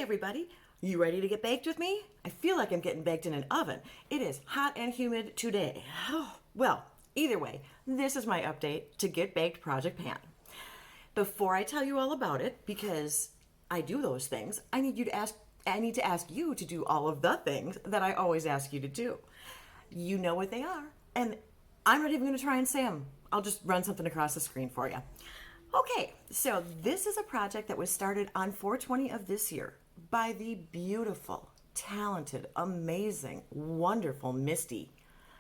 everybody, you ready to get baked with me? I feel like I'm getting baked in an oven. It is hot and humid today. Well, either way, this is my update to Get Baked Project Pan. Before I tell you all about it, because I do those things, I need to ask you to do all of the things that I always ask you to do. You know what they are, and I'm not even going to try and say them. I'll just run something across the screen for you. Okay, so this is a project that was started on 4/20 of this year by the beautiful, talented, amazing, wonderful Misty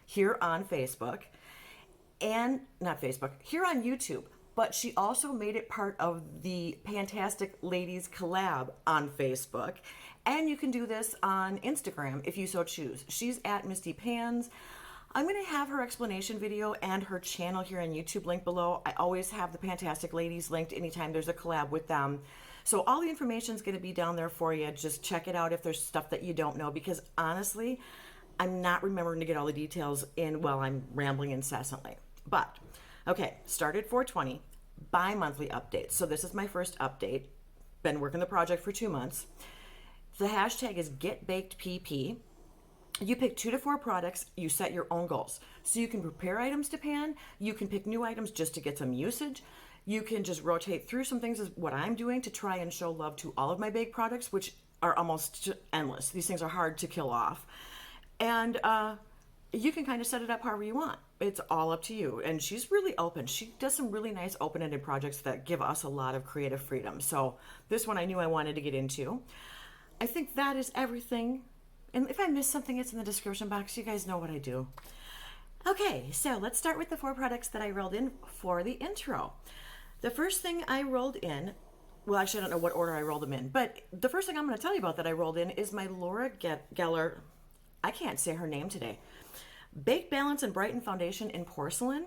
here on Facebook, and not Facebook, here on YouTube. But she also made it part of the PANtastic Ladies Collab on Facebook. And you can do this on Instagram if you so choose. She's at Misty Pans. I'm going to have her explanation video and her channel here on YouTube linked below. I always have the PANtastic Ladies linked anytime there's a collab with them. So all the information is going to be down there for you. Just check it out if there's stuff that you don't know, because honestly, I'm not remembering to get all the details in while I'm rambling incessantly. But, okay, started 4/20, bi-monthly updates. So this is my first update. Been working the project for 2 months. The hashtag is getbakedpp. You pick 2 to 4 products, you set your own goals. So you can prepare items to pan, you can pick new items just to get some usage, you can just rotate through some things, is what I'm doing to try and show love to all of my baked products, which are almost endless. These things are hard to kill off. And you can kind of set it up however you want. It's all up to you. And she's really open. She does some really nice open-ended projects that give us a lot of creative freedom. So this one I knew I wanted to get into. I think that is everything. And if I missed something, it's in the description box. You guys know what I do. Okay, so let's start with the 4 products that I rolled in for the intro. The first thing I rolled in, well, actually, I don't know what order I rolled them in, but the first thing I'm going to tell you about that I rolled in is my Laura Geller, I can't say her name today, Baked Balance and Brighten Foundation in Porcelain.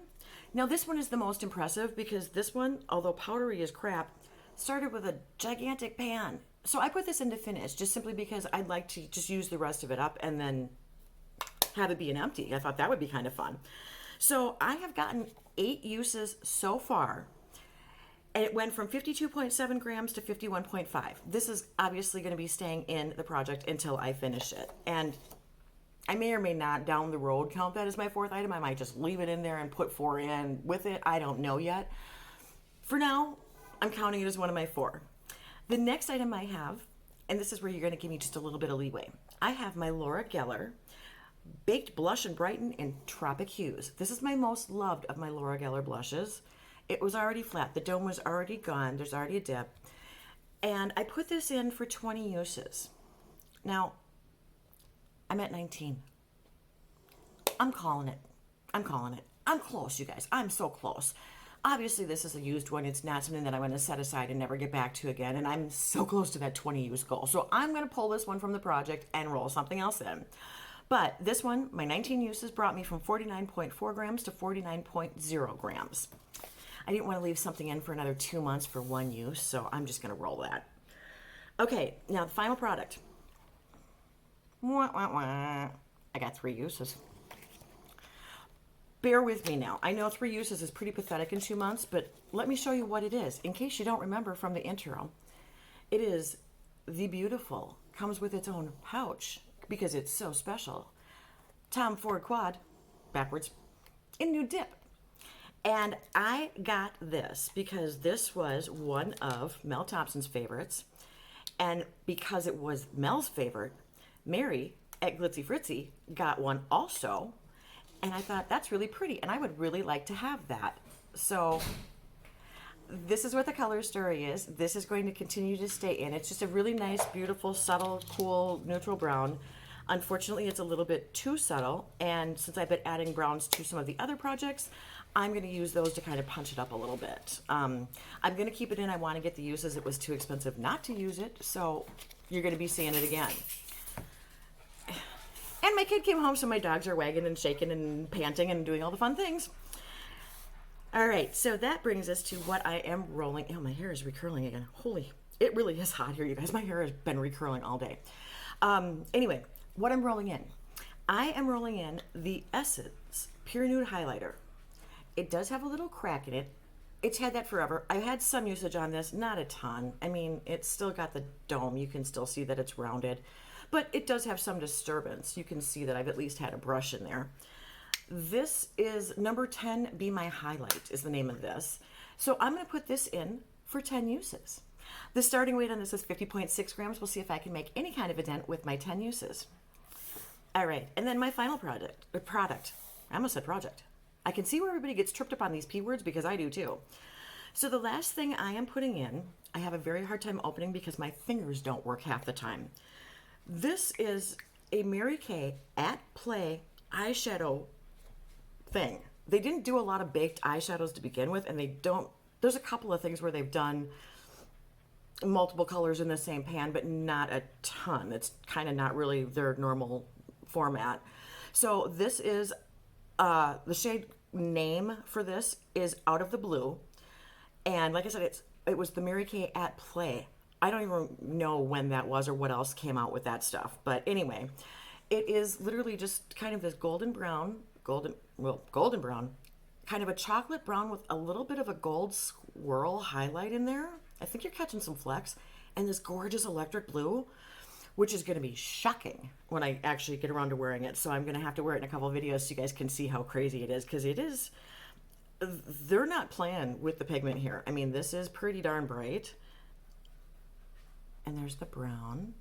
Now, this one is the most impressive because this one, although powdery as crap, started with a gigantic pan. So I put this into finish just simply because I'd like to just use the rest of it up and then have it be an empty. I thought that would be kind of fun. So I have gotten 8 uses so far, and it went from 52.7 grams to 51.5. This is obviously going to be staying in the project until I finish it. And I may or may not down the road count that as my 4th item. I might just leave it in there and put 4 in with it. I don't know yet. For now, I'm counting it as one of my 4. The next item I have, and this is where you're going to give me just a little bit of leeway, I have my Laura Geller Baked Blush and Brighten in Tropic Hues. This is my most loved of my Laura Geller blushes. It was already flat. The dome was already gone. There's already a dip. And I put this in for 20 uses. Now, I'm at 19. I'm calling it. I'm calling it. I'm close, you guys. I'm so close. Obviously, this is a used one. It's not something that I'm going to set aside and never get back to again. And I'm so close to that 20 use goal. So I'm going to pull this one from the project and roll something else in. But this one, my 19 uses, brought me from 49.4 grams to 49.0 grams. I didn't want to leave something in for another 2 months for 1 use, so I'm just going to roll that. Okay, now the final product. I got 3 uses. Bear with me now. I know 3 uses is pretty pathetic in 2 months, but let me show you what it is. In case you don't remember from the intro, it is the beautiful, comes with its own pouch because it's so special, Tom Ford Quad, backwards, in new dip. And I got this because this was one of Mel Thompson's favorites. And because it was Mel's favorite, Mary at Glitzy Fritzy got one also. And I thought, that's really pretty, and I would really like to have that. So this is what the color story is. This is going to continue to stay in. It's just a really nice, beautiful, subtle, cool, neutral brown. Unfortunately, it's a little bit too subtle, and since I've been adding browns to some of the other projects, I'm going to use those to kind of punch it up a little bit. I'm going to keep it in. I want to get the uses. It was too expensive not to use it, so you're going to be seeing it again. And my kid came home, so my dogs are wagging and shaking and panting and doing all the fun things. All right, so that brings us to what I am rolling. Oh, my hair is recurling again. Holy, it really is hot here, you guys. My hair has been recurling all day. Anyway, what I'm rolling in. I am rolling in the Essence Pure Nude Highlighter. It does have a little crack in it, it's had that forever. I had some usage on this, not a ton. I mean, it's still got the dome. You can still see that it's rounded, but it does have some disturbance. You can see that I've at least had a brush in there. This is number 10, Be My Highlight is the name of this. So I'm going to put this in for 10 uses. The starting weight on this is 50.6 grams. We'll see if I can make any kind of a dent with my 10 uses. All right, and then my final product. I almost said project. I can see where everybody gets tripped up on these P words because I do too. So the last thing I am putting in, I have a very hard time opening because my fingers don't work half the time. This is a Mary Kay at Play eyeshadow thing. They didn't do a lot of baked eyeshadows to begin with, and there's a couple of things where they've done multiple colors in the same pan, but not a ton. It's kind of not really their normal format. So this is, the shade name for this is Out of the Blue. And like I said, it was the Mary Kay at Play. I don't even know when that was or what else came out with that stuff. But anyway, it is literally just kind of this golden brown, kind of a chocolate brown with a little bit of a gold swirl highlight in there. I think you're catching some flecks. And this gorgeous electric blue, which is going to be shocking when I actually get around to wearing it. So I'm going to have to wear it in a couple of videos so you guys can see how crazy it is, because it is, they're not playing with the pigment here. I mean, this is pretty darn bright. And there's the brown.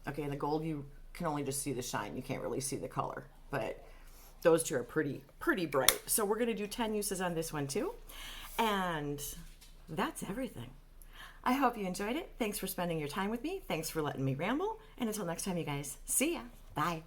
Okay, and the gold, you can only just see the shine. You can't really see the color, but those two are pretty bright. So we're going to do 10 uses on this one too. And that's everything. I hope you enjoyed it. Thanks for spending your time with me. Thanks for letting me ramble. And until next time, you guys, see ya. Bye.